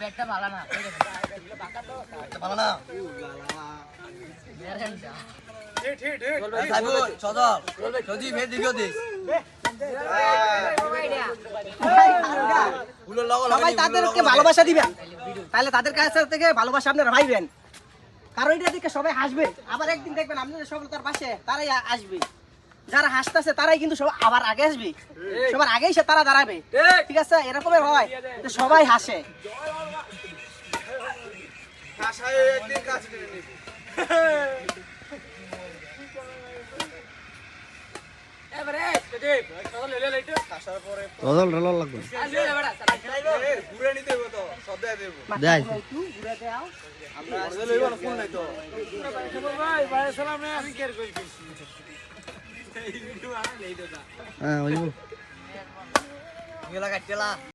ব্যাটটা ভালো না ভালো না সবাই তাদেরকে ভালোবাসা দিবেন, তাহলে তাদের কাছ থেকে ভালোবাসা আপনারা পাইবেন। কারণ এটা দেখে সবাই হাসবে, আবার একদিন দেখবেন আপনাদের সফলতার পাশে তারাই আসবে। যারা হাসতেছে তারাই কিন্তু সব আবার আগে আসবে, সবার আগেই সে তারা দাঁড়াবে। ঠিক আছে, এরকমের হয় যে সবাই হাসে। গেলা কাটলা